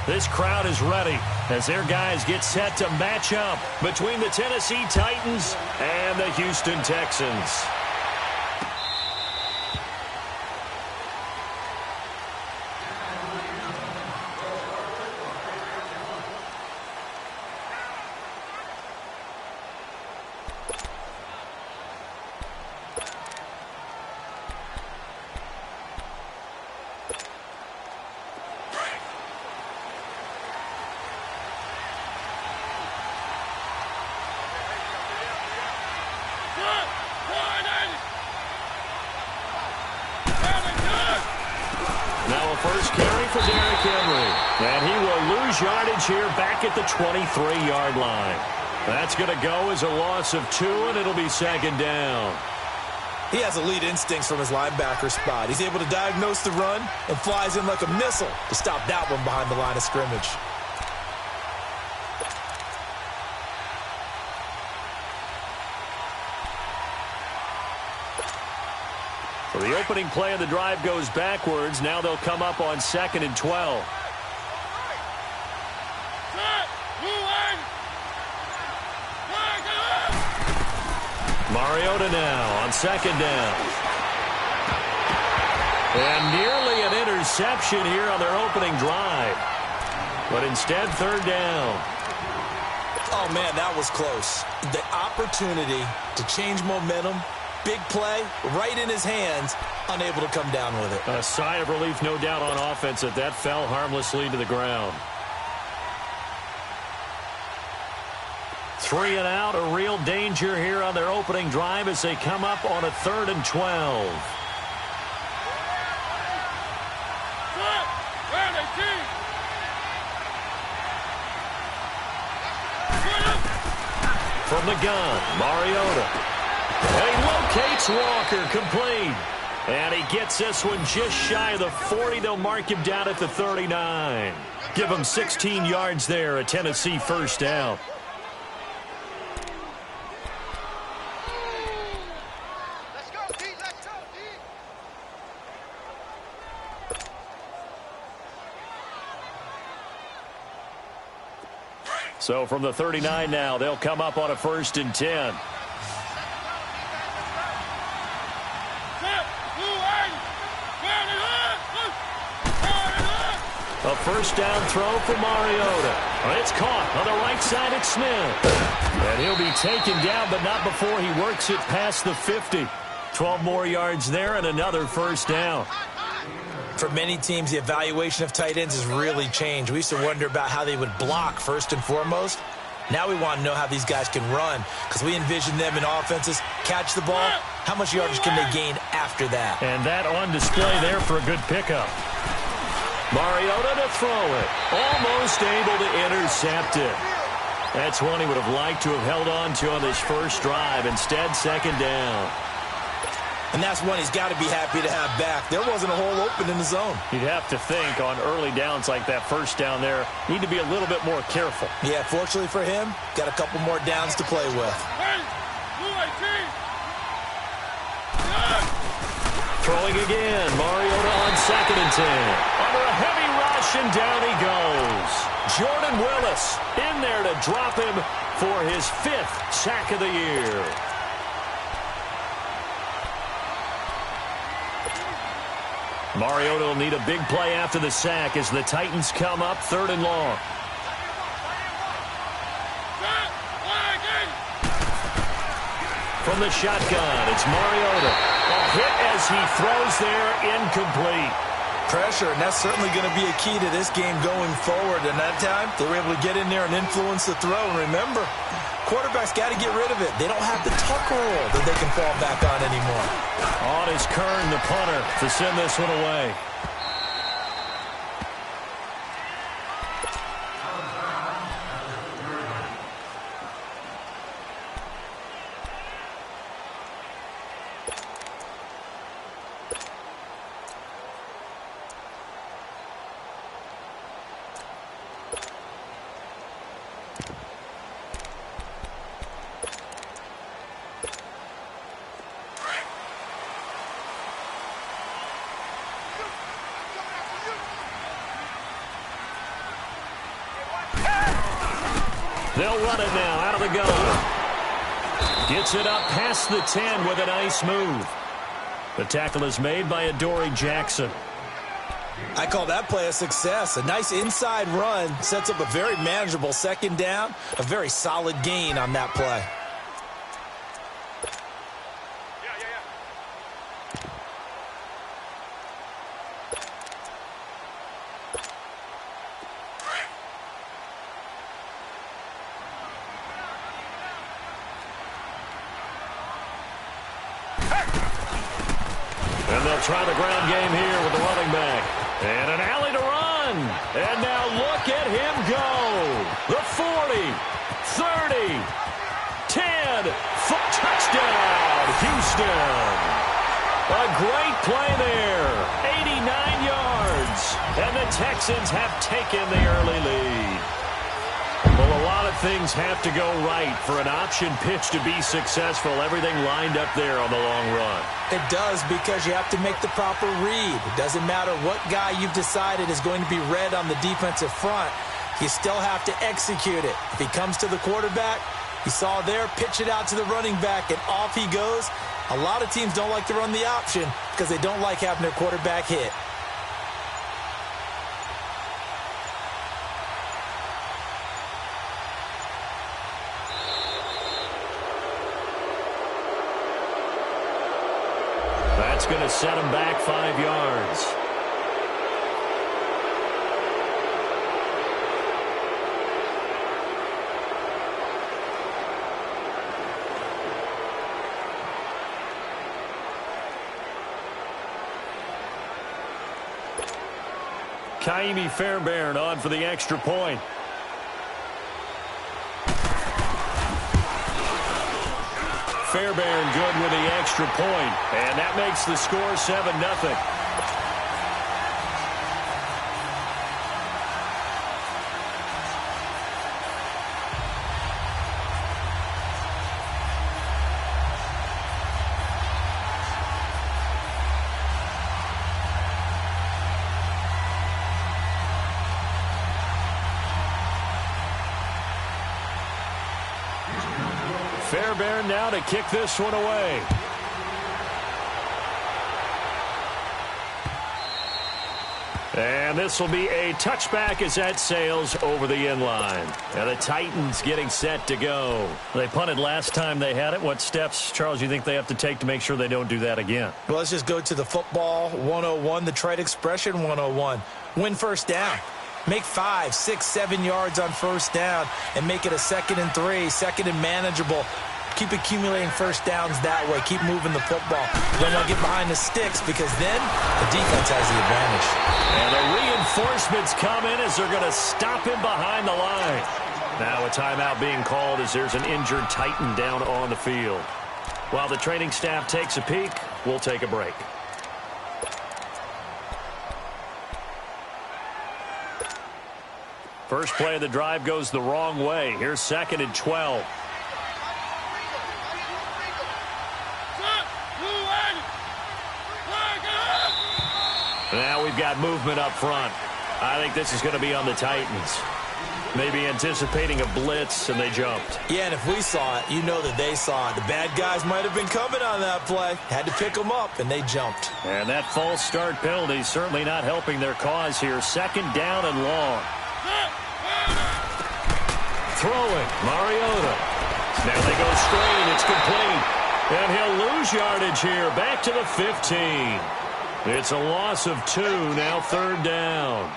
This crowd is ready as their guys get set to match up between the Tennessee Titans and the Houston Texans. First carry for Derrick Henry. And he will lose yardage here back at the 23-yard line. That's going to go as a loss of 2, and it'll be second down. He has elite instincts from his linebacker spot. He's able to diagnose the run and flies in like a missile to stop that one behind the line of scrimmage. So the opening play of the drive goes backwards. Now they'll come up on 2nd and 12. Mariota now on 2nd down. And nearly an interception here on their opening drive. But instead, 3rd down. Oh, man, that was close. The opportunity to change momentum. Big play, right in his hands, unable to come down with it. A sigh of relief, no doubt, on offense that that fell harmlessly to the ground. 3 and out, a real danger here on their opening drive as they come up on a 3rd and 12. From the gun, Mariota. And he locates Walker, complete. And he gets this one just shy of the 40. They'll mark him down at the 39. Give him 16 yards there, a Tennessee first down. Let's go, D. Let's go, D. So from the 39 now, they'll come up on a 1st and 10. A first down throw for Mariota. It's caught on the right side at Smith. And he'll be taken down, but not before he works it past the 50. 12 more yards there and another first down. For many teams, the evaluation of tight ends has really changed. We used to wonder about how they would block first and foremost. Now we want to know how these guys can run because we envision them in offenses, catch the ball. How much yardage can they gain after that? And that on display there for a good pickup. Mariota to throw it. Almost able to intercept it. That's one he would have liked to have held on to on this first drive. Instead, 2nd down. And that's one he's got to be happy to have back. There wasn't a hole open in the zone. You'd have to think on early downs like that first down there, need to be a little bit more careful. Yeah, fortunately for him, got a couple more downs to play with. Throwing again, Mariota on 2nd and 10. Under a heavy rush, and down he goes. Jordan Willis in there to drop him for his 5th sack of the year. Mariota will need a big play after the sack as the Titans come up 3rd and long. From the shotgun, it's Mariota. A hit as he throws there, incomplete. Pressure, and that's certainly going to be a key to this game going forward. And that time, they were able to get in there and influence the throw. And remember, quarterbacks got to get rid of it. They don't have the tuck rule that they can fall back on anymore. On is Kern, the punter, to send this one away. They'll run it now out of the gun. Gets it up past the 10 with a nice move. The tackle is made by Adoree Jackson. I call that play a success. A nice inside run sets up a very manageable second down. A very solid gain on that play. And they'll try the ground game here with the running back. And an alley to run. And now look at him go. The 40, 30, 10, touchdown, Houston. A great play there. 89 yards. And the Texans have taken the early lead. Well, a lot of things have to go right for an option pitch to be successful. Everything lined up there on the long run. It does, because you have to make the proper read. It doesn't matter what guy you've decided is going to be read on the defensive front. You still have to execute it. If he comes to the quarterback, you saw there, pitch it out to the running back, and off he goes. A lot of teams don't like to run the option because they don't like having their quarterback hit. That's going to set him back 5 yards. Kaimi Fairbairn on for the extra point. Fairbairn good with the extra point, and that makes the score 7-0. Fairbairn now to kick this one away. And this will be a touchback as that sails over the end line. Now the Titans getting set to go. They punted last time they had it. What steps, Charles, you think they have to take to make sure they don't do that again? Well, let's just go to the football 101, the trade expression 101. Win first down. Make 5, 6, 7 yards on first down and make it a 2nd and 3, 2nd and manageable. Keep accumulating first downs that way. Keep moving the football. You don't want to get behind the sticks because then the defense has the advantage. And the reinforcements come in as they're going to stop him behind the line. Now a timeout being called as there's an injured Titan down on the field. While the training staff takes a peek, we'll take a break. First play of the drive goes the wrong way. Here's 2nd and 12. Now we've got movement up front. I think this is going to be on the Titans. Maybe anticipating a blitz, and they jumped. Yeah, and if we saw it, you know that they saw it. The bad guys might have been coming on that play. Had to pick them up, and they jumped. And that false start penalty certainly not helping their cause here. 2nd down and long. Throwing, Mariota. Now they go straight. It's complete. And he'll lose yardage here. Back to the 15. It's a loss of 2. Now 3rd down.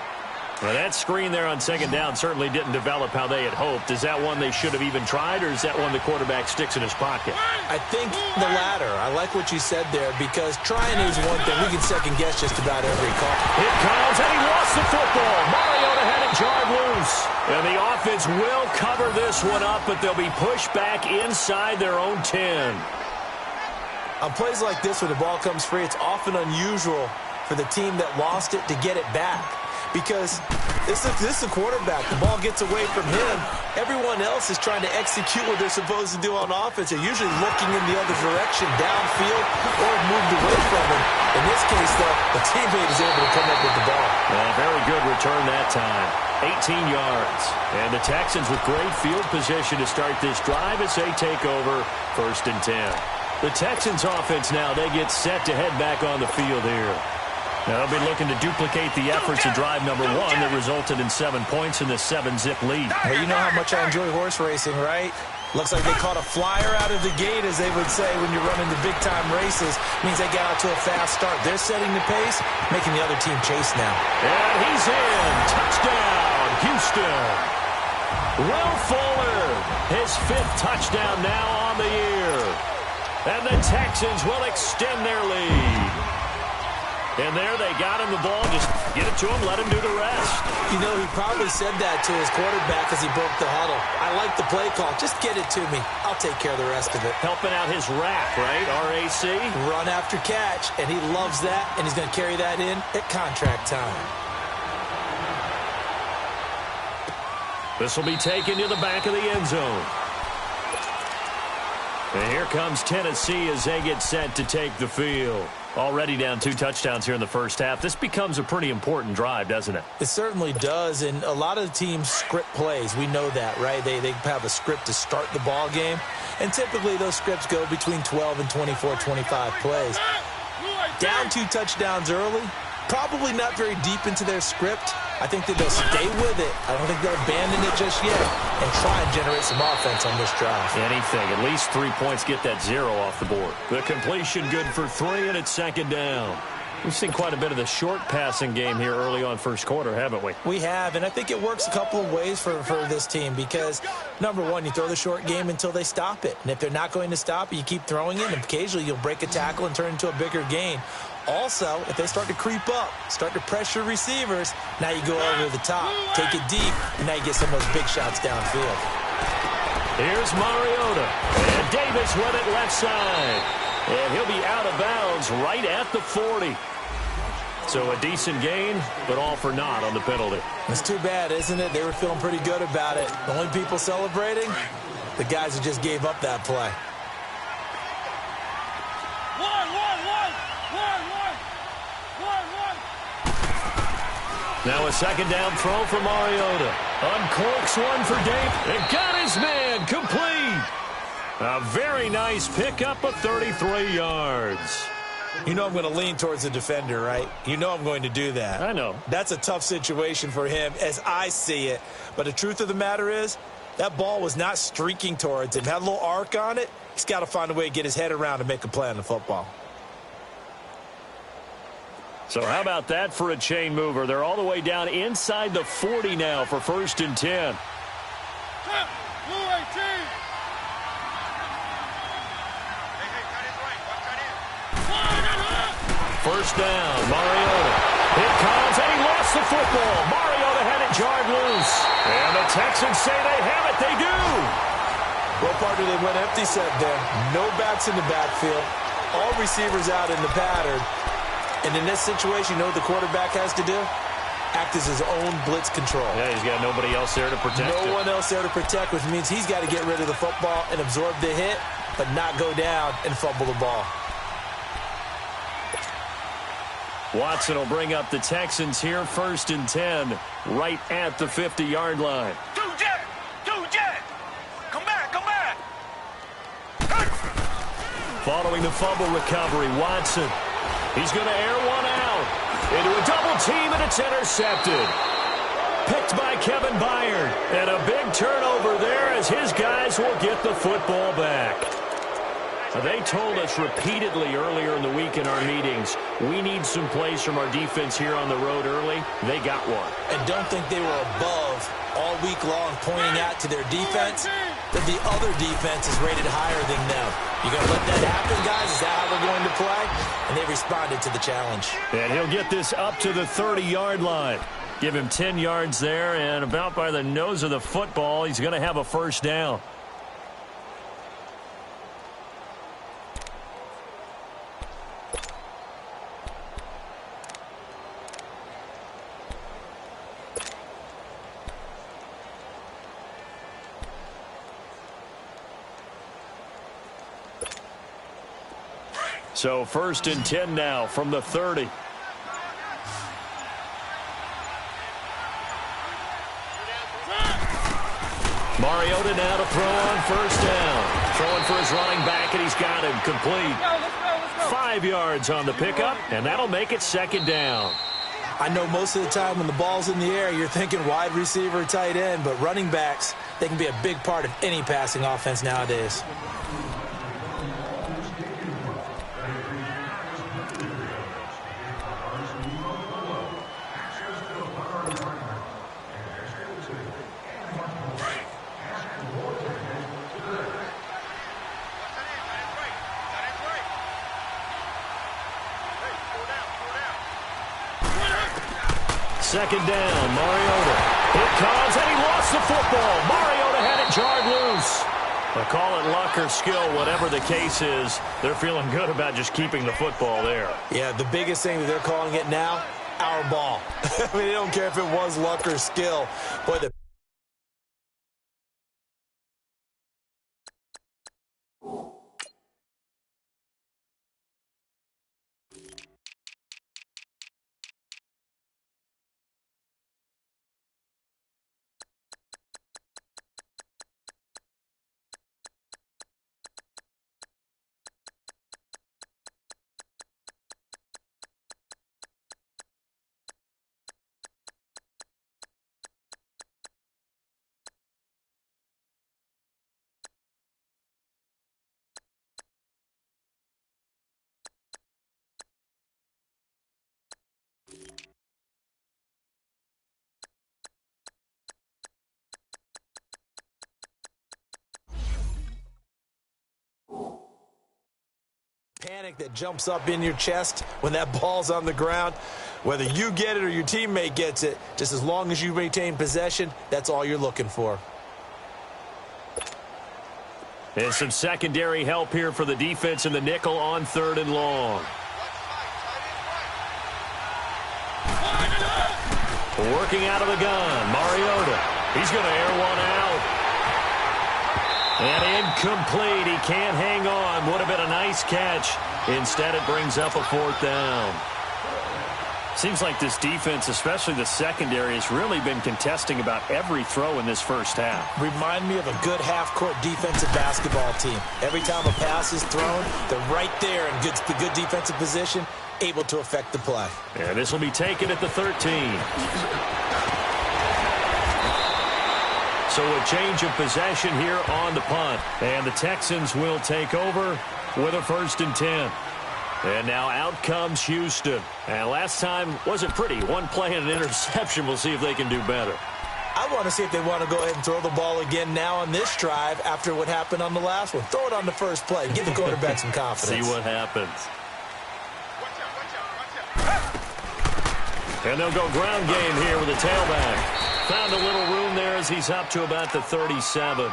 Well, that screen there on 2nd down certainly didn't develop how they had hoped. Is that one they should have even tried, or is that one the quarterback sticks in his pocket? I think the latter. I like what you said there, because trying is one thing. We can second-guess just about every call. It comes, and he lost the football. Mariota had it jarred loose. And the offense will cover this one up, but they'll be pushed back inside their own 10. On plays like this where the ball comes free, it's often unusual for the team that lost it to get it back. because this is a quarterback. The ball gets away from him. Everyone else is trying to execute what they're supposed to do on offense. They're usually looking in the other direction, downfield, or moved away from him. In this case, though, the teammate is able to come up with the ball. Very good return that time. 18 yards. And the Texans with great field position to start this drive as they take over 1st and 10. The Texans offense now, they get set to head back on the field here. Now they'll be looking to duplicate the efforts of drive number 1 that resulted in 7 points in the 7-zip lead. Well, you know how much I enjoy horse racing, right? Looks like they caught a flyer out of the gate, as they would say when you're running the big-time races. Means they get out to a fast start. They're setting the pace, making the other team chase now. And he's in. Touchdown, Houston. Will Fuller, his 5th touchdown now on the year. And the Texans will extend their lead. And there they got him the ball. Just get it to him, let him do the rest. You know, he probably said that to his quarterback as he broke the huddle. I like the play call. Just get it to me. I'll take care of the rest of it. Helping out his RAC, right? R-A-C? Run after catch, and he loves that, and he's going to carry that in at contract time. This will be taken to the back of the end zone. And here comes Tennessee as they get set to take the field. Already down 2 touchdowns here in the first half. This becomes a pretty important drive, doesn't it? It certainly does, and a lot of the teams script plays. We know that, right? They have a script to start the ball game, and typically those scripts go between 12 and 24, 25 plays. Down 2 touchdowns early, probably not very deep into their script. I think that they'll stay with it. I don't think they'll abandon it just yet and try and generate some offense on this drive. Anything. At least 3 points, get that 0 off the board. The completion good for 3, and it's 2nd down. We've seen quite a bit of the short passing game here early on first quarter, haven't we? We have, and I think it works a couple of ways for this team because, number 1, you throw the short game until they stop it. And if they're not going to stop it, you keep throwing it, and occasionally you'll break a tackle and turn it into a bigger gain. Also, if they start to creep up, start to pressure receivers, now you go over the top, take it deep, and now you get some of those big shots downfield. Here's Mariota, and Davis with it left side. And he'll be out of bounds right at the 40. So a decent gain, but all for naught on the penalty. It's too bad, isn't it? They were feeling pretty good about it. The only people celebrating, the guys who just gave up that play. Now a 2nd down throw for Mariota. Uncorks one for Dave. And got his man complete. A very nice pickup of 33 yards. You know I'm going to lean towards the defender, right? You know I'm going to do that. I know. That's a tough situation for him as I see it. But the truth of the matter is, that ball was not streaking towards him. Had a little arc on it. He's got to find a way to get his head around and make a play on the football. So how about that for a chain mover? They're all the way down inside the 40 now for 1st and 10. First down, Mariota. Here comes, and he lost the football. Mariota had it jarred loose. And the Texans say they have it. They do. Well, partner, they went empty set there. No backs in the backfield. All receivers out in the pattern. And in this situation, you know what the quarterback has to do? Act as his own blitz control. Yeah, he's got nobody else there to protect him. No one else there to protect, which means he's got to get rid of the football and absorb the hit, but not go down and fumble the ball. Watson will bring up the Texans here, 1st and 10, right at the 50-yard line. Two jet! Come back! Following the fumble recovery, Watson. He's going to air one out into a double team, and it's intercepted. Picked by Kevin Byard. And a big turnover there as his guys will get the football back. They told us repeatedly earlier in the week in our meetings, we need some plays from our defense here on the road early. They got one. And don't think they were above all week long pointing out to their defense that the other defense is rated higher than them. You going to let that happen, guys? Is that how we're going to play? And they responded to the challenge. And he'll get this up to the 30-yard line. Give him 10 yards there, and about by the nose of the football, he's going to have a first down. So 1st and 10 now from the 30. Mariota now to throw on 1st down. Throwing for his running back, and he's got him complete. 5 yards on the pickup, and that'll make it 2nd down. I know most of the time when the ball's in the air, you're thinking wide receiver, tight end, but running backs, they can be a big part of any passing offense nowadays. Second down, Mariota. It comes, and he lost the football. Mariota had it jarred loose. But call it luck or skill, whatever the case is, they're feeling good about just keeping the football there. Yeah, the biggest thing that they're calling it now, our ball. I mean, they don't care if it was luck or skill. Boy, the panic that jumps up in your chest when that ball's on the ground. Whether you get it or your teammate gets it, just as long as you maintain possession, that's all you're looking for. And some secondary help here for the defense in the nickel on 3rd and long. Working out of the gun, Mariota. He's going to air one out. And incomplete. He can't hang on. Would have been a nice catch. Instead, it brings up a 4th down. Seems like this defense, especially the secondary, has really been contesting about every throw in this first half. Remind me of a good half-court defensive basketball team. Every time a pass is thrown, they're right there in good defensive position, able to affect the play. And this will be taken at the 13. So a change of possession here on the punt. And the Texans will take over with a 1st and 10. And now out comes Houston. And last time wasn't pretty. One play and an interception. We'll see if they can do better. I want to see if they want to go ahead and throw the ball again now on this drive after what happened on the last one. Throw it on the first play. Give the quarterback some confidence. See what happens. And they'll go ground game here with a tailback. Found a little room there as he's up to about the 37.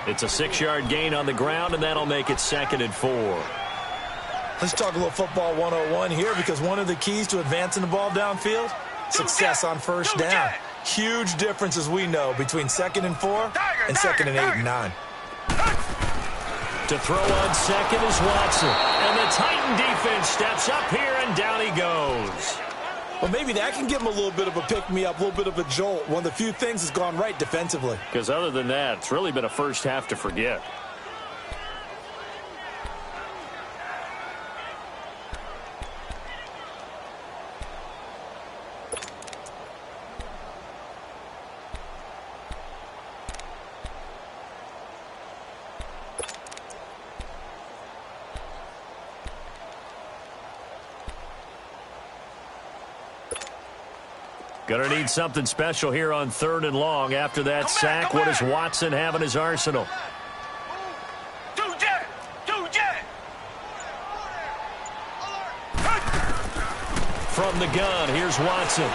It's a 6-yard gain on the ground, and that'll make it 2nd and 4. Let's talk a little football 101 here, because one of the keys to advancing the ball downfield, success on 1st down. Huge difference, as we know, between 2nd and 4 and 2nd and 8 and 9. To throw on 2nd is Watson. And the Titan defense steps up here, and down he goes. Well, maybe that can give him a little bit of a pick-me-up, a little bit of a jolt. One of the few things that's gone right defensively. Because other than that, it's really been a first half to forget. Going to need something special here on 3rd and long. After that sack, what does Watson have in his arsenal? From the gun, here's Watson.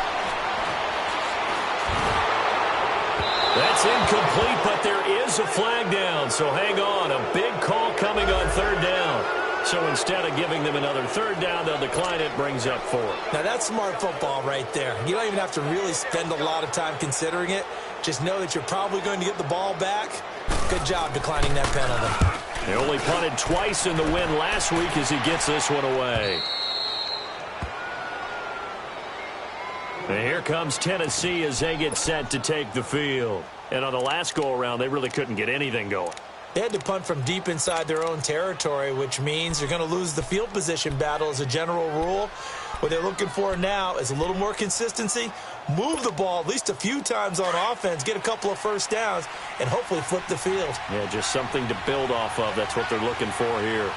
That's incomplete, but there is a flag down, so hang on. A big call coming on 3rd down. So instead of giving them another 3rd down, they'll decline it, brings up 4. Now, that's smart football right there. You don't even have to really spend a lot of time considering it. Just know that you're probably going to get the ball back. Good job declining that penalty. He only punted twice in the win last week as he gets this one away. And here comes Tennessee as they get set to take the field. And on the last go-around, they really couldn't get anything going. They had to punt from deep inside their own territory, which means they're going to lose the field position battle as a general rule. What they're looking for now is a little more consistency, move the ball at least a few times on offense, get a couple of first downs, and hopefully flip the field. Yeah, just something to build off of. That's what they're looking for here.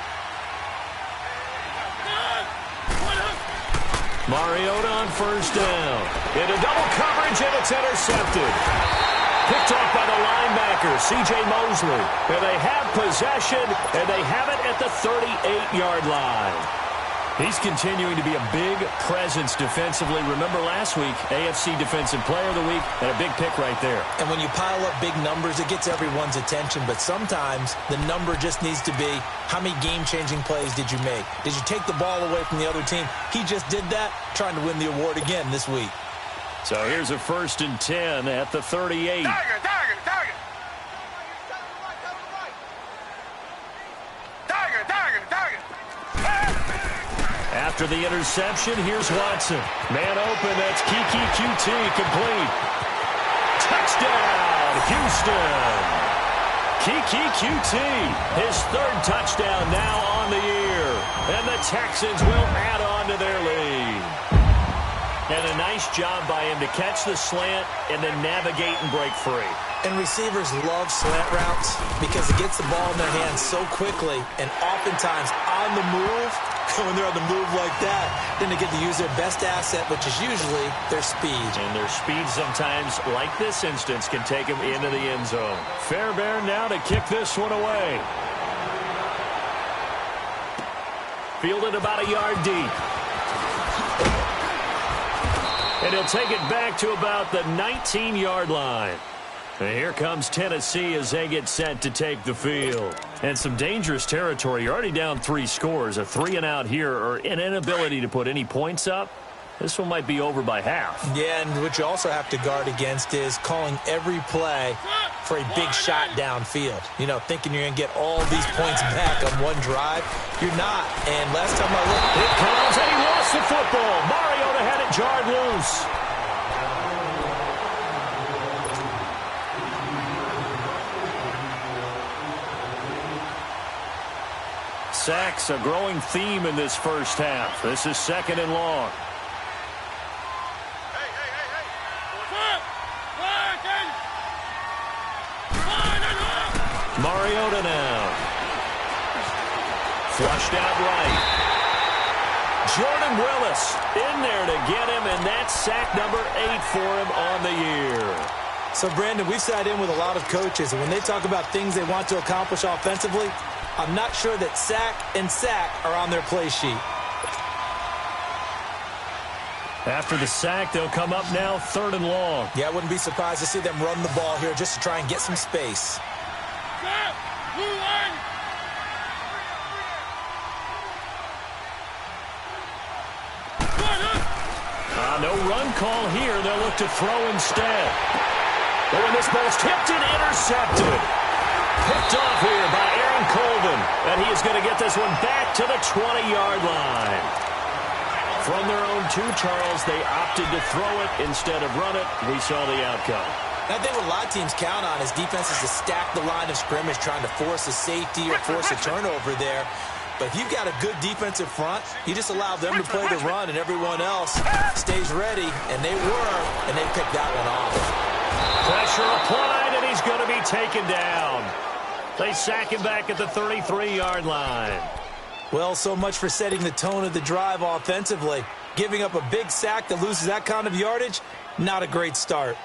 Mariota on first down. Into double coverage, and it's intercepted. Picked off by the linebacker, C.J. Mosley. And they have possession, and they have it at the 38-yard line. He's continuing to be a big presence defensively. Remember last week, AFC Defensive Player of the Week, and a big pick right there. And when you pile up big numbers, it gets everyone's attention. But sometimes the number just needs to be, how many game-changing plays did you make? Did you take the ball away from the other team? He just did that, trying to win the award again this week. So here's a 1st and 10 at the 38. Target. After the interception, here's Watson. Man open, that's Kiki QT, complete. Touchdown, Houston. Kiki QT, his 3rd touchdown now on the year. And the Texans will add on to their lead. And a nice job by him to catch the slant and then navigate and break free. And receivers love slant routes because it gets the ball in their hands so quickly and oftentimes on the move. When they're on the move like that, then they get to use their best asset, which is usually their speed. And their speed sometimes, like this instance, can take them into the end zone. Fairbairn now to kick this one away. Fielded about a yard deep. And he'll take it back to about the 19-yard line. And here comes Tennessee as they get set to take the field. And some dangerous territory. You're already down 3 scores. A 3-and-out here, or an inability to put any points up. This one might be over by half. Yeah, and what you also have to guard against is calling every play for a big shot downfield. You know, thinking you're going to get all these points back on one drive. You're not. And last time I looked, it comes, and he lost the football. Mariota had it jarred loose. Sacks, a growing theme in this first half. This is 2nd and long. Mariota now. Flushed out right. Jordan Willis in there to get him, and that's sack number 8 for him on the year. So, Brandon, we've sat in with a lot of coaches, and when they talk about things they want to accomplish offensively, I'm not sure that sack and sack are on their play sheet. After the sack, they'll come up now 3rd and long. Yeah, I wouldn't be surprised to see them run the ball here just to try and get some space. No run call here. They'll look to throw instead. Oh, and this ball's tipped and intercepted. Picked off here by Aaron Colvin. And he is going to get this one back to the 20-yard line. From their own 2, Charles, they opted to throw it instead of run it. We saw the outcome. I think what a lot of teams count on is defenses to stack the line of scrimmage, trying to force a safety or force a turnover there. But if you've got a good defensive front, you just allow them to play the run, and everyone else stays ready, and they were, and they picked that one off. Pressure applied, and he's going to be taken down. They sack him back at the 33-yard line. Well, so much for setting the tone of the drive offensively. Giving up a big sack that loses that kind of yardage, not a great start.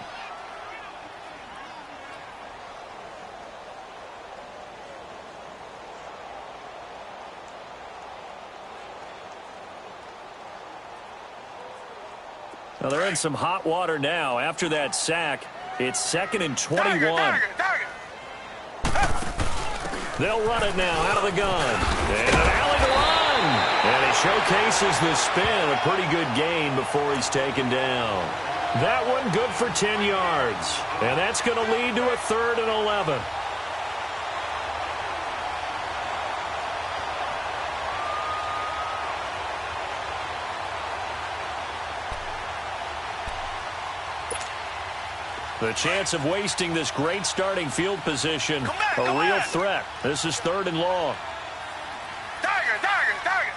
Well, they're in some hot water now. After that sack, it's 2nd and 21. Target. They'll run it now out of the gun. And an alley to run. And he showcases the spin. A pretty good gain before he's taken down. That one good for 10 yards. And that's going to lead to a 3rd and 11. The chance of wasting this great starting field position, a real threat. This is 3rd and long. Tiger, Tiger, Tiger.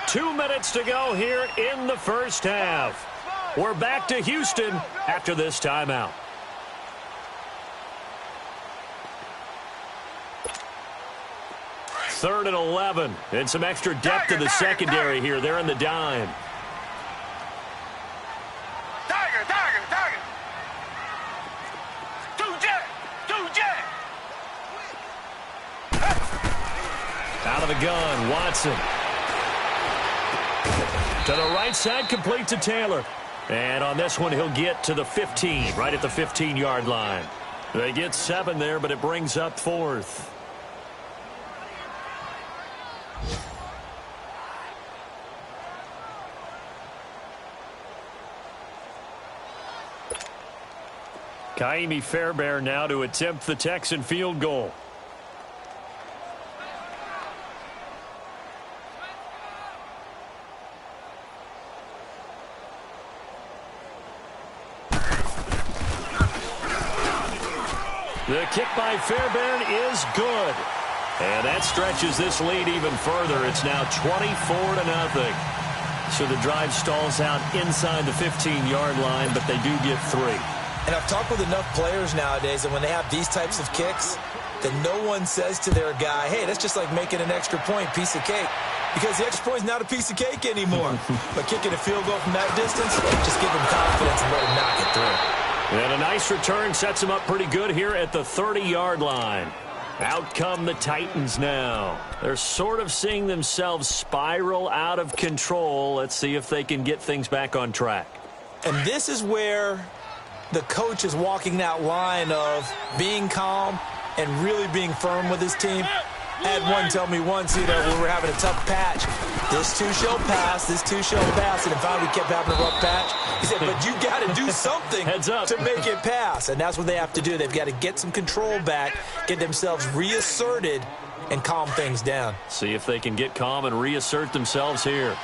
2 minutes to go here in the first half. We're back to Houston after this timeout. Third and 11, and some extra depth in the secondary here. They're in the dime. Tiger, Tiger, Tiger. Two jet. Out of the gun, Watson. To the right side, complete to Taylor. And on this one, he'll get to the 15, right at the 15-yard line. They get 7 there, but it brings up 4th. Kaimi Fairbairn now to attempt the Texan field goal. The kick by Fairbairn is good. And that stretches this lead even further. It's now 24-0. So the drive stalls out inside the 15-yard line, but they do get 3. And I've talked with enough players nowadays that when they have these types of kicks, that no one says to their guy, hey, that's just like making an extra point, piece of cake. Because the extra point is not a piece of cake anymore. But kicking a field goal from that distance, just give him confidence and let him knock it through. And a nice return sets him up pretty good here at the 30-yard line. Out come the Titans now. They're sort of seeing themselves spiral out of control. Let's see if they can get things back on track. And this is where the coach is walking that line of being calm and really being firm with his team. I had one tell me once, when we were having a tough patch, this too shall pass, this too shall pass, and finally we kept having a rough patch. He said, but you got to do something to make it pass, and that's what they have to do. They've got to get some control back, get themselves reasserted, and calm things down. See if they can get calm and reassert themselves here.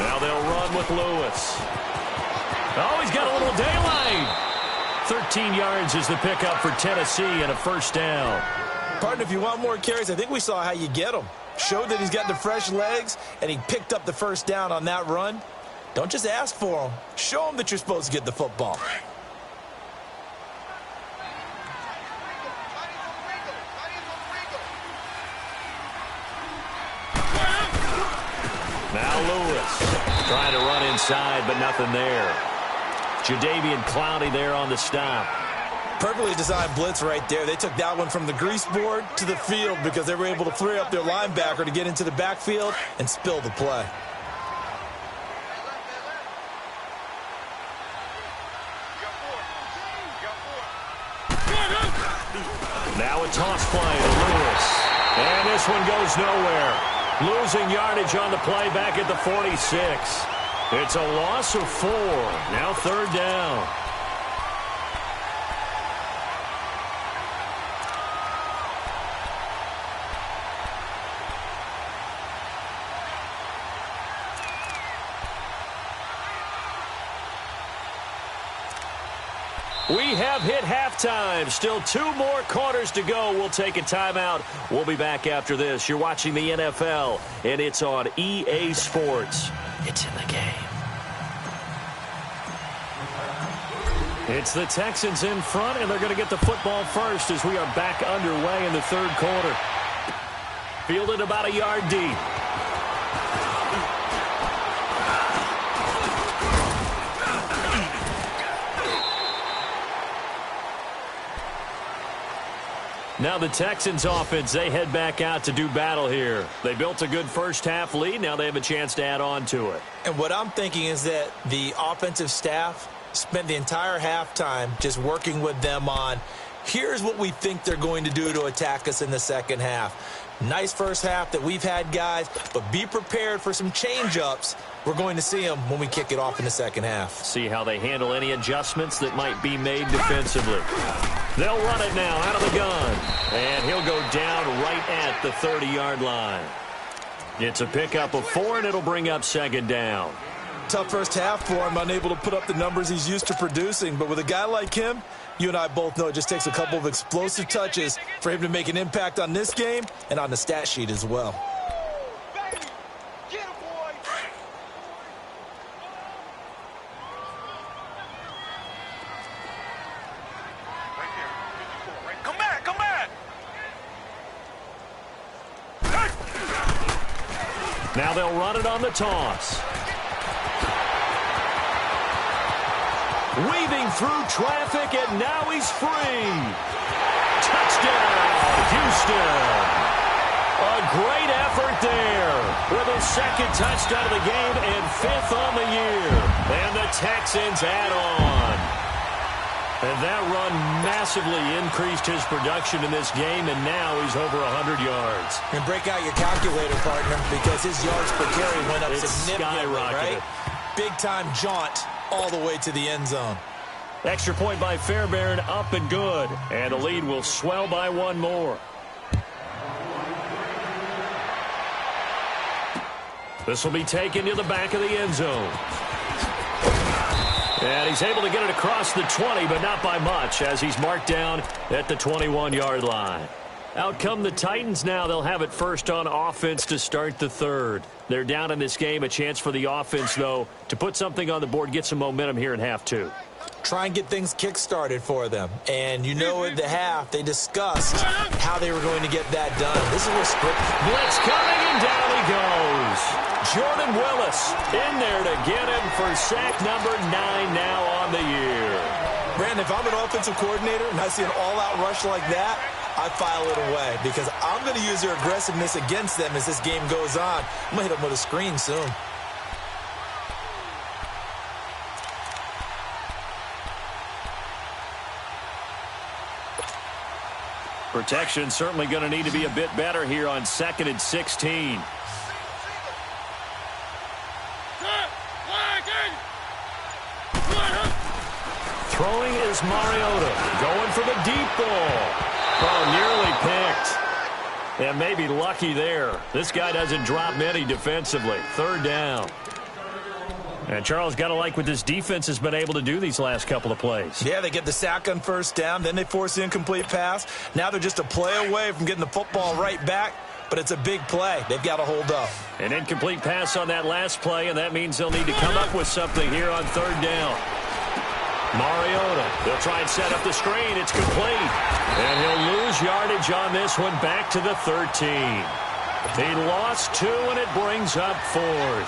Now they'll run with Lewis. Oh, he's got a little daylight. 13 yards is the pickup for Tennessee and a first down. Partner, if you want more carries, I think we saw how you get them. Showed that he's got the fresh legs, and he picked up the first down on that run. Don't just ask for them. Show them that you're supposed to get the football. Now Lewis trying to run inside, but nothing there. Jadeveon Clowney there on the stop. Perfectly designed blitz right there. They took that one from the grease board to the field because they were able to free up their linebacker to get into the backfield and spill the play. Now a toss play to Lewis. And this one goes nowhere. Losing yardage on the play back at the 46. It's a loss of 4. Now third down. We have hit halftime. Still 2 more quarters to go. We'll take a timeout. We'll be back after this. You're watching the NFL, and it's on EA Sports. It's in the game. It's the Texans in front, and they're going to get the football first as we are back underway in the third quarter. Fielded about a yard deep. Now the Texans offense, they head back out to do battle here. They built a good first half lead. Now they have a chance to add on to it. And what I'm thinking is that the offensive staff spent the entire halftime just working with them on, here's what we think they're going to do to attack us in the second half. Nice first half that we've had, guys, but be prepared for some change-ups We're going to see him when we kick it off in the second half. See how they handle any adjustments that might be made defensively. They'll run it now out of the gun. And he'll go down right at the 30-yard line. It's a pickup of 4, and it'll bring up second down. Tough first half for him, unable to put up the numbers he's used to producing. But with a guy like him, you and I both know it just takes a couple of explosive touches for him to make an impact on this game and on the stat sheet as well. Come back, come back. Now they'll run it on the toss. Weaving through traffic, and now he's free. Touchdown, Houston. A great effort there with his second touchdown of the game and 5th on the year. And the Texans add on. And that run massively increased his production in this game, and now he's over 100 yards. And break out your calculator, partner, because his yards per carry went up It's significantly, skyrocketed. right? Big-time jaunt all the way to the end zone. Extra point by Fairbairn, up and good. And the lead will swell by 1 more. This will be taken to the back of the end zone. And he's able to get it across the 20, but not by much, as he's marked down at the 21-yard line. Out come the Titans now. They'll have it first on offense to start the third. They're down in this game. A chance for the offense, though, to put something on the board, get some momentum here in half 2. Try and get things kick-started for them. And you know at the half, they discussed how they were going to get that done. This is a script. Blitz coming, and down he goes. Jordan Willis in there to get him for sack number 9 now on the year. Brandon, if I'm an offensive coordinator and I see an all-out rush like that, I file it away because I'm going to use their aggressiveness against them as this game goes on. I'm going to hit them with a screen soon. Protection certainly going to need to be a bit better here on 2nd and 16. Throwing is Mariota. Going for the deep ball. Oh, nearly picked. And maybe lucky there. This guy doesn't drop many defensively. 3rd down. And Charles, got to like what this defense has been able to do these last couple of plays. Yeah, they get the sack on 1st down. Then they force the incomplete pass. Now they're just a play away from getting the football right back. But it's a big play. They've got to hold up. An incomplete pass on that last play, and that means they'll need to come up with something here on 3rd down. Mariota, they'll try and set up the screen. It's complete. And he'll lose yardage on this one, back to the 13. He lost 2, and it brings up 4th.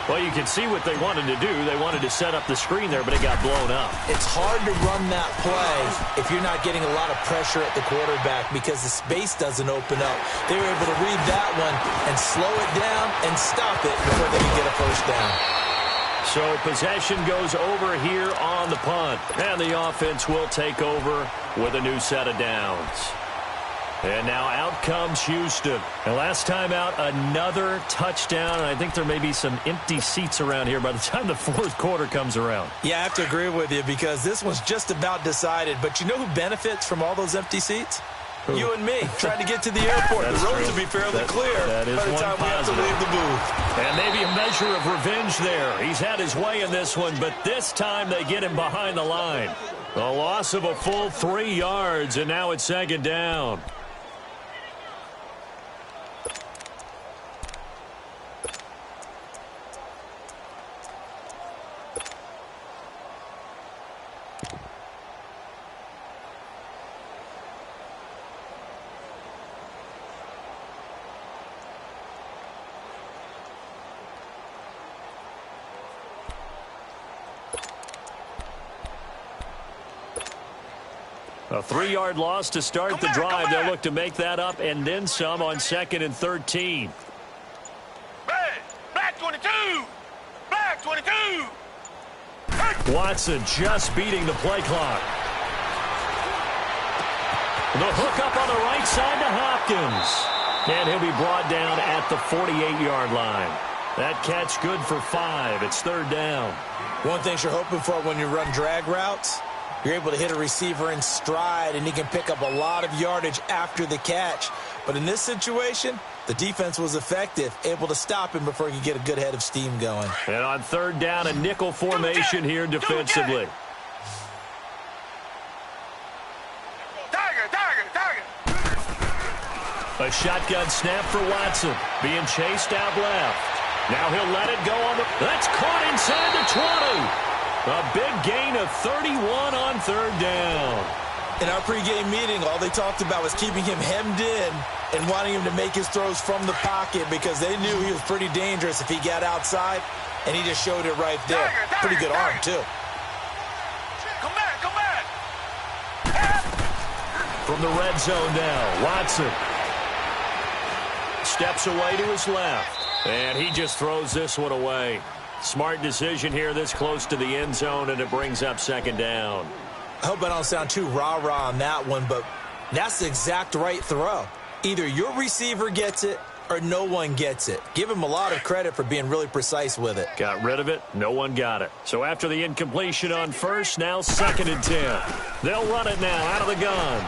Well, you can see what they wanted to do. They wanted to set up the screen there, but it got blown up. It's hard to run that play if you're not getting a lot of pressure at the quarterback because the space doesn't open up. They were able to read that one and slow it down and stop it before they could get a 1st down. So possession goes over here on the punt. And the offense will take over with a new set of downs. And now out comes Houston. And last time out, another touchdown. And I think there may be some empty seats around here by the time the 4th quarter comes around. Yeah, I have to agree with you because this one's just about decided. But you know who benefits from all those empty seats? Who? You and me, trying to get to the airport. The roads will be fairly clear by the time we have to leave the booth. And maybe a measure of revenge there. He's had his way in this one, but this time they get him behind the line. A loss of a full 3 yards, and now it's 2nd down. A 3-yard loss to start the drive. They'll look to make that up and then some on 2nd and 13. Black 22! Black 22! Watson just beating the play clock. The hook up on the right side to Hopkins. And he'll be brought down at the 48-yard line. That catch good for 5. It's 3rd down. One thing you're hoping for when you run drag routes, you're able to hit a receiver in stride, and he can pick up a lot of yardage after the catch. But in this situation, the defense was effective, able to stop him before he could get a good head of steam going. And on 3rd down, a nickel formation here defensively. A shotgun snap for Watson, being chased out left. Now he'll let it go on the... That's caught inside the 20. A big gain of 31 on 3rd down. In our pregame meeting, all they talked about was keeping him hemmed in and wanting him to make his throws from the pocket because they knew he was pretty dangerous if he got outside, and he just showed it right there. Pretty good arm, too. Come back, come back. From the red zone now, Watson steps away to his left, and he just throws this one away. Smart decision here this close to the end zone, and it brings up 2nd down. I hope I don't sound too rah-rah on that one, but that's the exact right throw. Either your receiver gets it or no one gets it. Give him a lot of credit for being really precise with it. Got rid of it. No one got it. So after the incompletion on 1st, now 2nd and 10. They'll run it now out of the gun.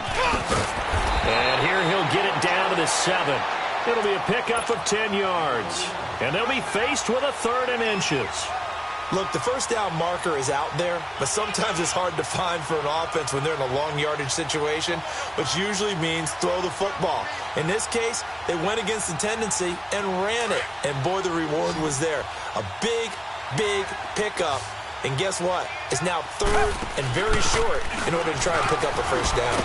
And here he'll get it down to the 7. It'll be a pickup of 10 yards. And they'll be faced with a 3rd and inches. Look, the 1st down marker is out there, but sometimes it's hard to find for an offense when they're in a long yardage situation, which usually means throw the football. In this case, they went against the tendency and ran it, and boy, the reward was there. A big, big pickup, and guess what? It's now 3rd and very short in order to try and pick up a 1st down.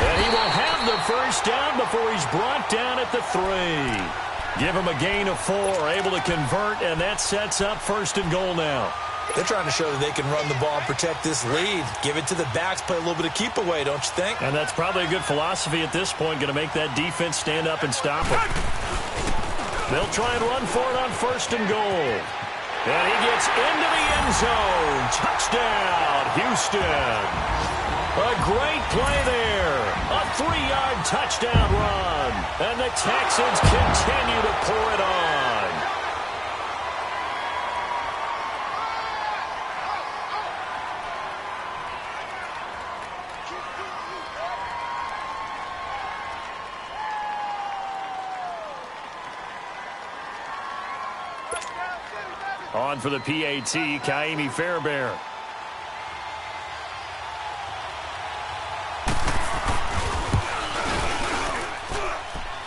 And he will have the 1st down before he's brought down at the 3. Give him a gain of 4, able to convert, and that sets up 1st and goal now. They're trying to show that they can run the ball and protect this lead. Give it to the backs, play a little bit of keep away, don't you think? And that's probably a good philosophy at this point, going to make that defense stand up and stop it. They'll try and run for it on 1st and goal. And he gets into the end zone. Touchdown, Houston. A great play there. A 3-yard touchdown run. And the Texans continue to pour it on. On for the PAT, Kaimi Fairbairn.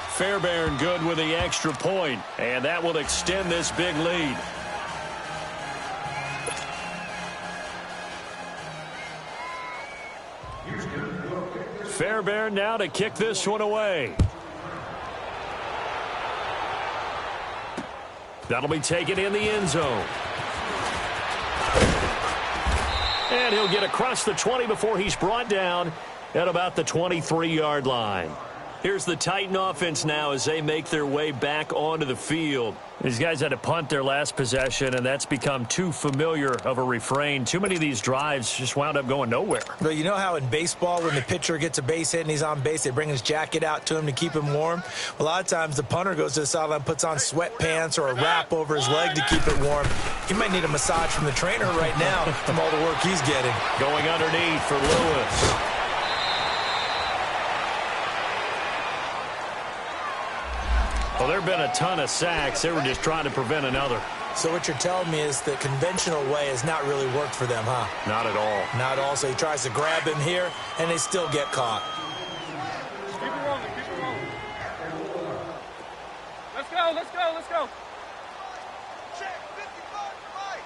Fairbairn good with the extra point, and that will extend this big lead. Fairbairn now to kick this one away. That'll be taken in the end zone. And he'll get across the 20 before he's brought down at about the 23-yard line. Here's the Titan offense now as they make their way back onto the field. These guys had to punt their last possession, and that's become too familiar of a refrain. Too many of these drives just wound up going nowhere. But you know how in baseball, when the pitcher gets a base hit and he's on base, they bring his jacket out to him to keep him warm? A lot of times the punter goes to the sideline, puts on sweatpants or a wrap over his leg to keep it warm. He might need a massage from the trainer right now from all the work he's getting. Going underneath for Lewis. Well, there have been a ton of sacks. They were just trying to prevent another. So what you're telling me is the conventional way has not really worked for them, huh? Not at all. Not at all. So he tries to grab him here, and they still get caught. Keep it rolling. Keep it rolling. Let's go. Let's go. Let's go. Check 55 right.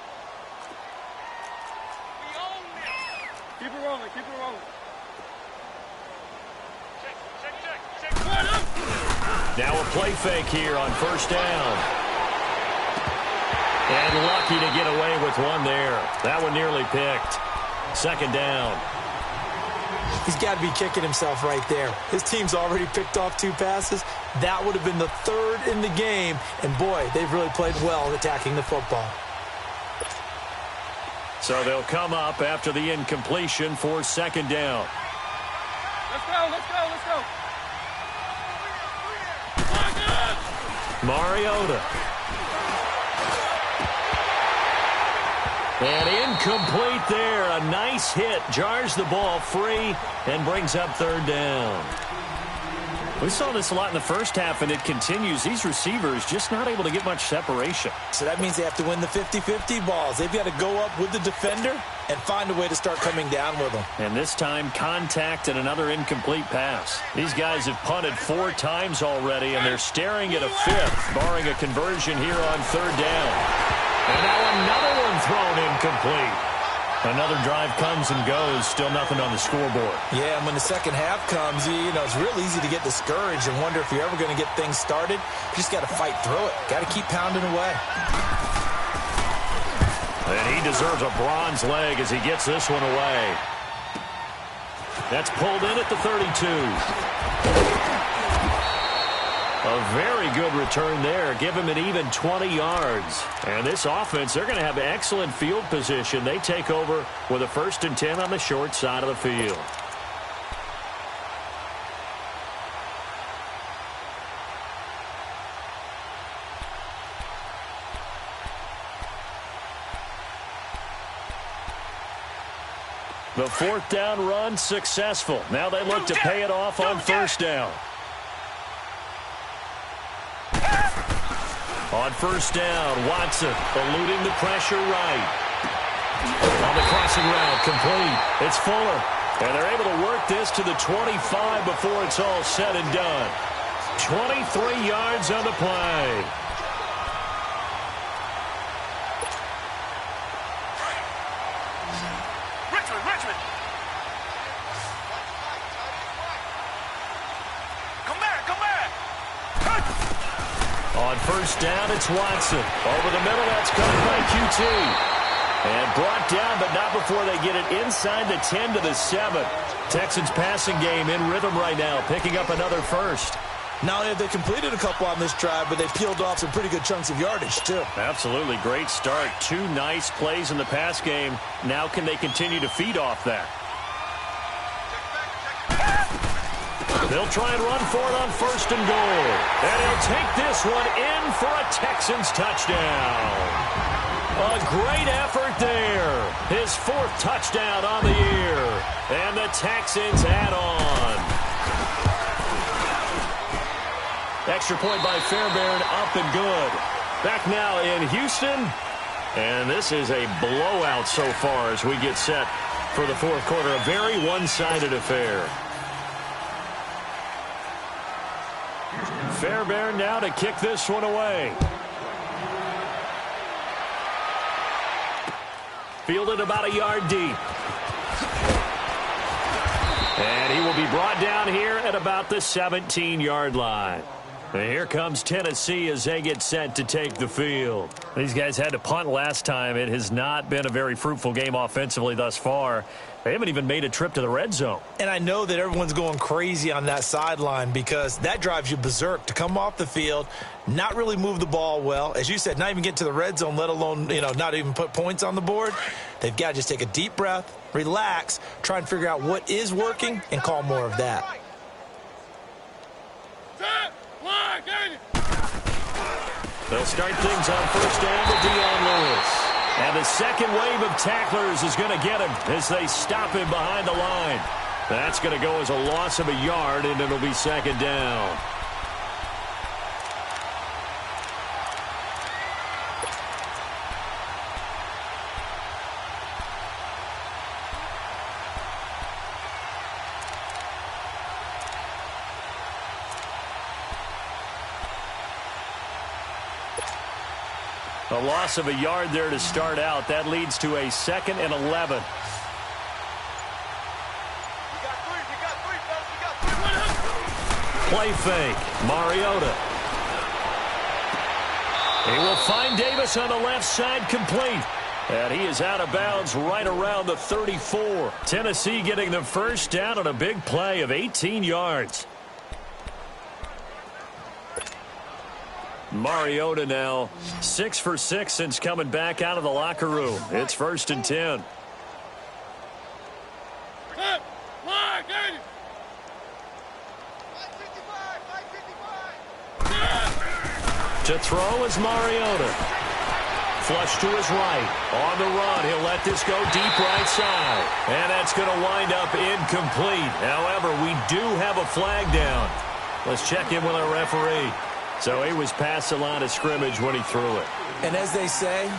We own this. Keep it rolling. Keep it rolling. Check. What up? Now a play fake here on 1st down. And lucky to get away with one there. That one nearly picked. 2nd down. He's got to be kicking himself right there. His team's already picked off 2 passes. That would have been the 3rd in the game. And, boy, they've really played well attacking the football. So they'll come up after the incompletion for 2nd down. Let's go. Let's go. Let's go. Mariota. And incomplete there. A nice hit. Jars the ball free and brings up third down. We saw this a lot in the first half, and it continues. These receivers just not able to get much separation. So that means they have to win the 50-50 balls. They've got to go up with the defender and find a way to start coming down with them. And this time, contact and another incomplete pass. These guys have punted 4 times already, and they're staring at a 5th, barring a conversion here on third down. And now another one thrown incomplete. Another drive comes and goes, still nothing on the scoreboard. Yeah, and when the second half comes, it's real easy to get discouraged and wonder if you're ever going to get things started. You just got to fight through it. Got to keep pounding away. And he deserves a bronze leg as he gets this one away. That's pulled in at the 32. A very good return there. Give him an even 20 yards. And this offense, they're going to have excellent field position. They take over with a 1st and 10 on the short side of the field. The 4th down run successful. Now they look to pay it off on 1st down. On 1st down, Watson eluding the pressure right. On the crossing route, complete. It's Fuller. And they're able to work this to the 25 before it's all said and done. 23 yards on the play. Richmond. Come back. On 1st down, it's Watson. Over the middle, that's caught by QT. And brought down, but not before they get it inside the 10 to the 7. Texans passing game in rhythm right now, picking up another 1st. Not only have they completed a couple on this drive, but they peeled off some pretty good chunks of yardage, too. Absolutely great start. 2 nice plays in the pass game. Now can they continue to feed off that? They'll try and run for it on 1st and goal. And he'll take this one in for a Texans touchdown. A great effort there. His 4th touchdown on the year. And the Texans add on. Extra point by Fairbairn, up and good. Back now in Houston. And this is a blowout so far as we get set for the 4th quarter. A very one-sided affair. Fairbairn now to kick this one away. Fielded about a yard deep. And he will be brought down here at about the 17-yard line. And here comes Tennessee as they get set to take the field. These guys had to punt last time. It has not been a very fruitful game offensively thus far. They haven't even made a trip to the red zone. And I know that everyone's going crazy on that sideline because that drives you berserk to come off the field, not really move the ball well. As you said, not even get to the red zone, let alone, not even put points on the board. They've got to just take a deep breath, relax, try and figure out what is working, and call more of that. They'll start things on 1st down to Dion Lewis. And the second wave of tacklers is going to get him as they stop him behind the line. That's going to go as a loss of a yard, and it'll be 2nd down. A loss of a yard there to start out. That leads to a 2nd and 11. Play fake. Mariota. He will find Davis on the left side, complete. And he is out of bounds right around the 34. Tennessee getting the 1st down on a big play of 18 yards. Mariota now 6 for 6 since coming back out of the locker room. It's 1st and 10. To throw is Mariota. Flush to his right. On the run, he'll let this go deep right side. And that's going to wind up incomplete. However, we do have a flag down. Let's check in with our referee. So he was past the line of scrimmage when he threw it. And as they say,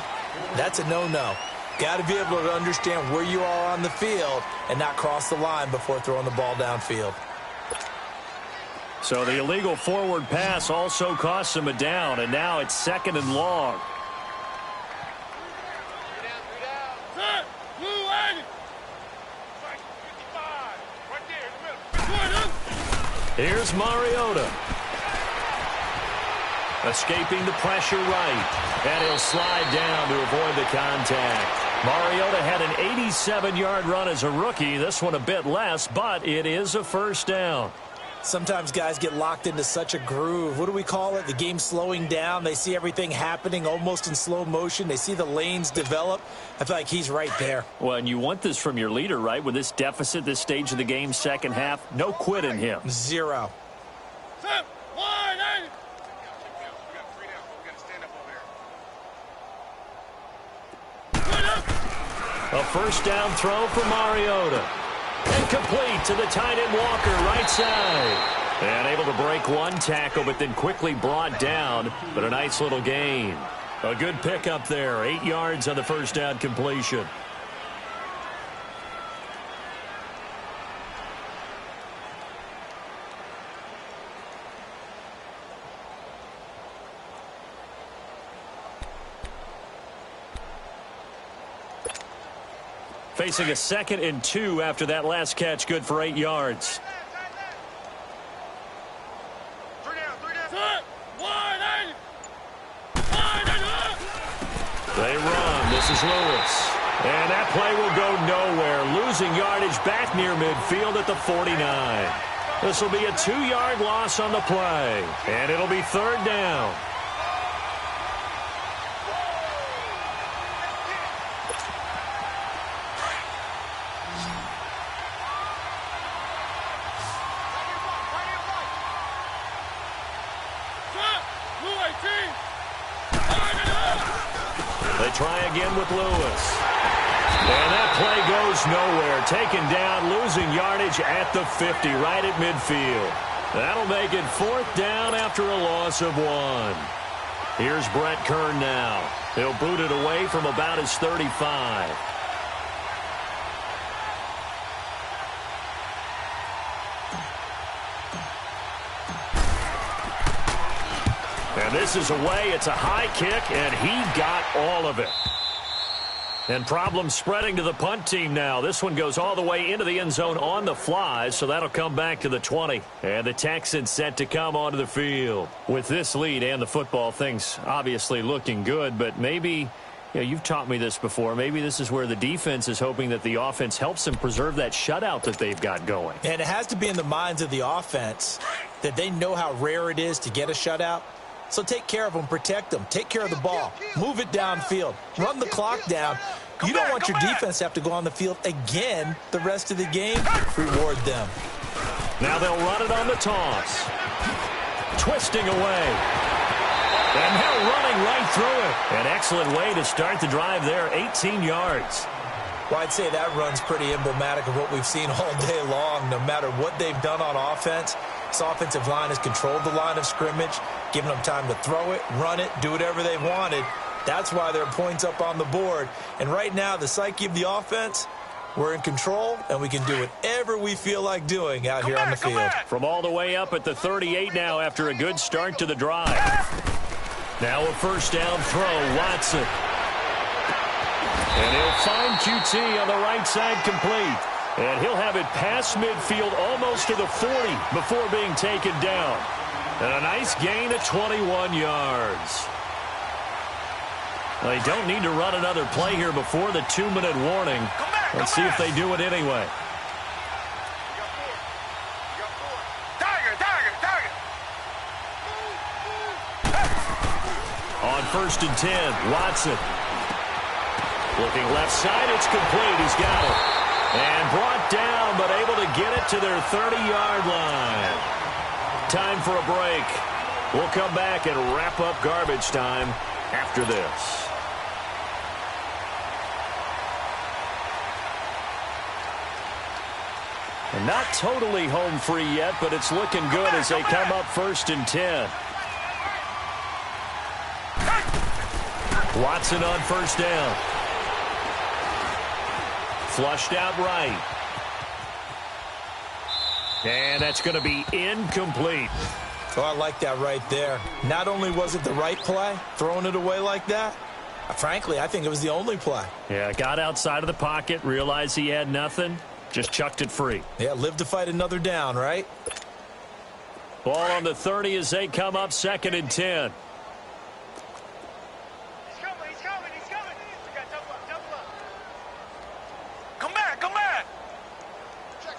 that's a no-no. Got to be able to understand where you are on the field and not cross the line before throwing the ball downfield. So the illegal forward pass also costs him a down, and now it's 2nd and long. Here's Mariota. Escaping the pressure right. And he'll slide down to avoid the contact. Mariota had an 87-yard run as a rookie. This one a bit less, but it is a first down. Sometimes guys get locked into such a groove. What do we call it? The game slowing down. They see everything happening almost in slow motion. They see the lanes develop. I feel like he's right there. Well, and you want this from your leader, right? With this deficit, this stage of the game, second half, no quit in him. 0. Set. 1-8. A first down throw for Mariota. And complete to the tight end Walker, right side. And able to break one tackle, but then quickly brought down. But a nice little gain. A good pickup there. 8 yards on the first down completion. Facing a 2nd and 2 after that last catch, good for 8 yards. They run. This is Lewis. And that play will go nowhere. Losing yardage back near midfield at the 49. This will be a 2-yard loss on the play. And it'll be 3rd down. They try again with Lewis. And that play goes nowhere. Taken down, losing yardage at the 50, right at midfield. That'll make it 4th down after a loss of 1. Here's Brett Kern now. He'll boot it away from about his 35. And this is away. It's a high kick, and he got all of it. And problems spreading to the punt team now. This one goes all the way into the end zone on the fly, so that'll come back to the 20. And the Texans set to come onto the field. With this lead and the football, things obviously looking good, but maybe, you've taught me this before, maybe this is where the defense is hoping that the offense helps them preserve that shutout that they've got going. And it has to be in the minds of the offense that they know how rare it is to get a shutout. So take care of them, protect them, take care of the ball, move it downfield, run the clock down. You don't want your defense to have to go on the field again the rest of the game. Reward them. Now they'll run it on the toss. Twisting away. And now running right through it. An excellent way to start the drive there, 18 yards. Well, I'd say that run's pretty emblematic of what we've seen all day long. No matter what they've done on offense, this offensive line has controlled the line of scrimmage, given them time to throw it, run it, do whatever they wanted. That's why there are points up on the board. And right now, the psyche of the offense, we're in control, and we can do whatever we feel like doing out here on the field. From all the way up at the 38 now after a good start to the drive. Now a first down throw, Watson. And he'll find QT on the right side complete. And he'll have it past midfield almost to the 40 before being taken down. And a nice gain of 21 yards. They don't need to run another play here before the 2-minute warning. Let's see if they do it anyway. On 1st and 10, Watson. Looking left side, it's complete. He's got it. And brought down, but able to get it to their 30-yard line. Time for a break. We'll come back and wrap up garbage time after this. Not totally home free yet, but it's looking good as they come up 1st and 10. Watson on 1st down. Flushed out right. And that's going to be incomplete. Oh, I like that right there. Not only was it the right play, throwing it away like that, frankly, I think it was the only play. Yeah, got outside of the pocket, realized he had nothing, just chucked it free. Yeah, live to fight another down, right? Ball on the 30 as they come up 2nd and 10. He's coming. We got double up. Come back. Check.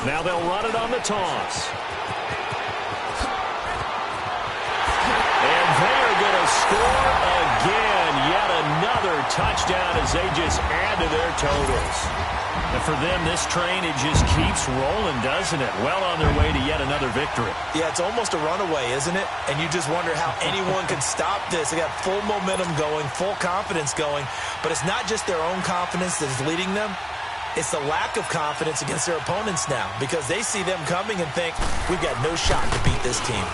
Now they'll run it on the toss. And they're going to score again. Yet another touchdown as they just add to their totals. And for them, this train, it just keeps rolling, doesn't it? Well on their way to yet another victory. Yeah, it's almost a runaway, isn't it? And you just wonder how anyone can stop this. They got full momentum going, full confidence going. But it's not just their own confidence that is leading them. It's the lack of confidence against their opponents now because they see them coming and think, we've got no shot to beat this team.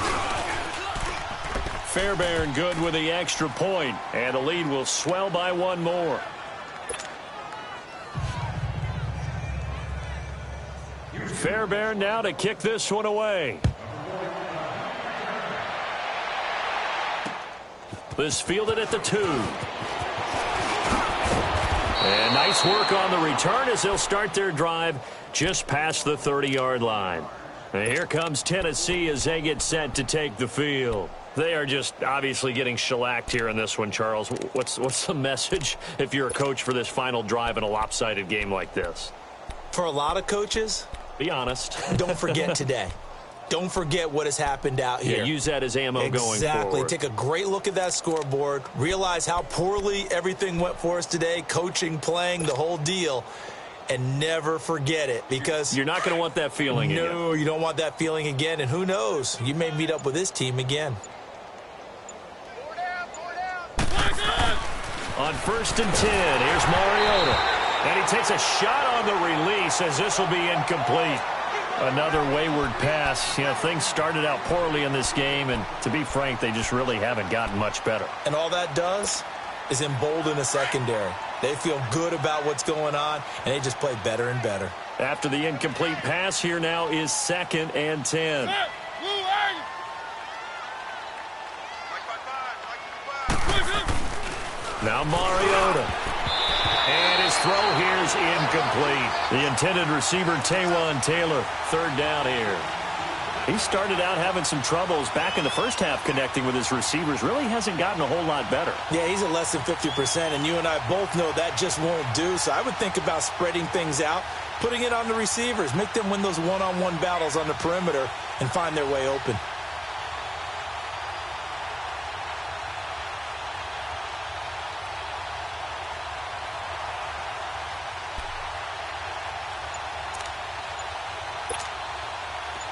Fairbairn good with the extra point, and the lead will swell by one more. Fairbairn now to kick this one away. This fielded at the 2. And nice work on the return as they'll start their drive just past the 30-yard line. And here comes Tennessee as they get set to take the field. They are just obviously getting shellacked here in this one, Charles. What's the message if you're a coach for this final drive in a lopsided game like this? For a lot of coaches, be honest. Don't forget today. Don't forget what has happened out here. Yeah, use that as ammo going forward. Exactly. Take a great look at that scoreboard. Realize how poorly everything went for us today. Coaching, playing, the whole deal. And never forget it because you're not going to want that feeling again. No, you don't want that feeling again. And who knows? You may meet up with this team again. On 1st and 10, here's Mariota. And he takes a shot on the release as this will be incomplete. Another wayward pass. You know, things started out poorly in this game, and to be frank, they just really haven't gotten much better. And all that does is embolden the secondary. They feel good about what's going on, and they just play better and better. After the incomplete pass, here now is 2nd and 10. Now Mariota. And his throw here is incomplete. The intended receiver, Taywan Taylor, 3rd down here. He started out having some troubles back in the first half connecting with his receivers. Really hasn't gotten a whole lot better. Yeah, he's at less than 50%, and you and I both know that just won't do. So I would think about spreading things out, putting it on the receivers, make them win those one-on-one battles on the perimeter and find their way open.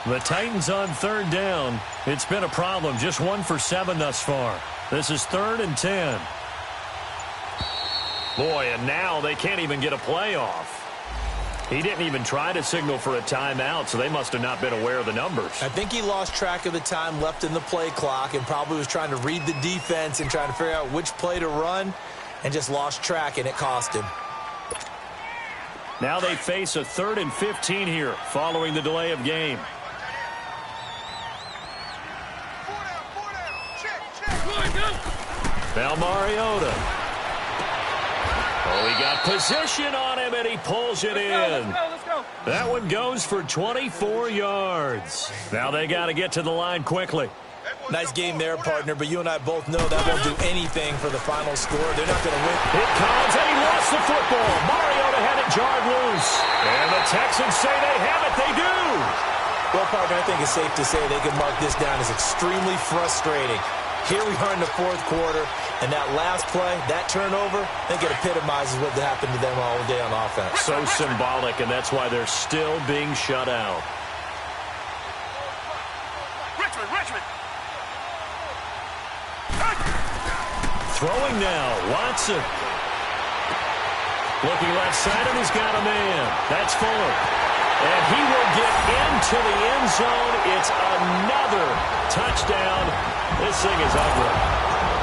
The Titans on 3rd down. It's been a problem. Just 1 for 7 thus far. This is 3rd and 10. Boy, and now they can't even get a play off. He didn't even try to signal for a timeout, so they must have not been aware of the numbers. I think he lost track of the time left in the play clock and probably was trying to read the defense and trying to figure out which play to run and just lost track, and it cost him. Now they face a 3rd and 15 here following the delay of game. Now Mariota. Oh, he got position on him, and he pulls it in. Let's go. That one goes for 24 yards. Now they got to get to the line quickly. Nice game there, partner, but you and I both know that won't do anything for the final score. They're not going to win. It comes, and he lost the football. Mariota had it jarred loose. And the Texans say they have it. They do. Well, partner, I think it's safe to say they can mark this down as extremely frustrating. Here we are in the 4th quarter, and that last play, that turnover, I think it epitomizes what happened to them all day on offense. So symbolic, and that's why they're still being shut out. Richmond. Throwing now, Watson. Looking left side, and he's got a man. That's Fuller. And he will get into the end zone. It's another touchdown. This thing is ugly.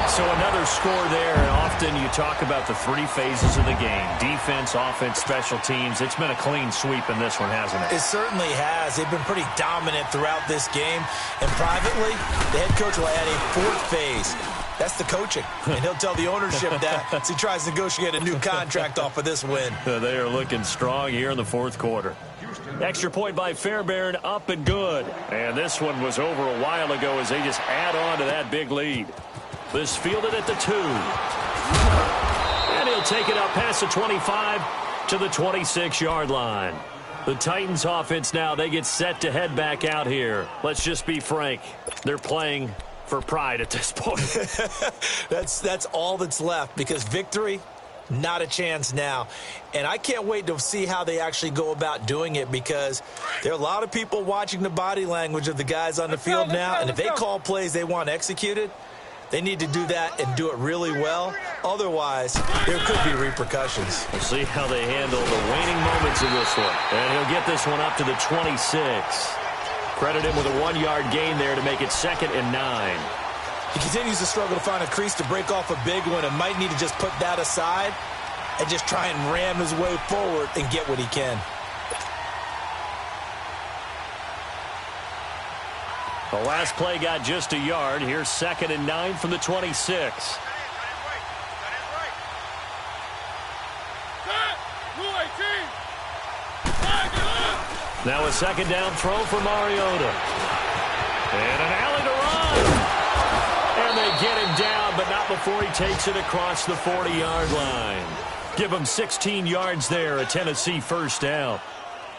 So another score there, and often you talk about the three phases of the game. Defense, offense, special teams. It's been a clean sweep in this one, hasn't it? It certainly has. They've been pretty dominant throughout this game. And privately, the head coach will add a fourth phase. That's the coaching. And he'll tell the ownership that as he tries to negotiate a new contract off of this win. They are looking strong here in the fourth quarter. Extra point by Fairbairn, up and good. And this one was over a while ago as they just add on to that big lead. This fielded at the 2. And he'll take it up past the 25 to the 26-yard line. The Titans offense now, they get set to head back out here. Let's just be frank. They're playing for pride at this point. That's all that's left, because victory, not a chance now. And I can't wait to see how they actually go about doing it, because there are a lot of people watching the body language of the guys on the field now. And if they call plays they want executed, they need to do that and do it really well. Otherwise, there could be repercussions. We'll see how they handle the waning moments of this one. And he'll get this one up to the 26. Credit him with a 1-yard gain there to make it 2nd and 9. He continues to struggle to find a crease to break off a big one, and might need to just put that aside and just try and ram his way forward and get what he can. The last play got just a yard. Here's 2nd and 9 from the 26. Now a 2nd down throw for Mariota. And an alley to run. And they get him down, but not before he takes it across the 40-yard line. Give him 16 yards there, a Tennessee first down.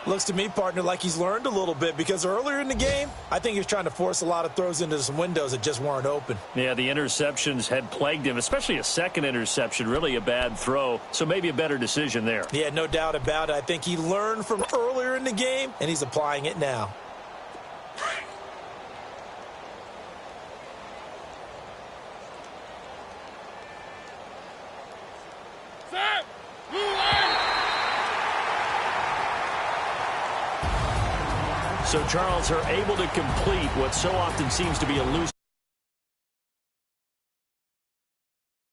Looks to me, partner, like he's learned a little bit, because earlier in the game, I think he was trying to force a lot of throws into some windows that just weren't open. Yeah, the interceptions had plagued him, especially a second interception, really a bad throw, so maybe a better decision there. Yeah, no doubt about it. I think he learned from earlier in the game, and he's applying it now. So Charles are able to complete what so often seems to be a loose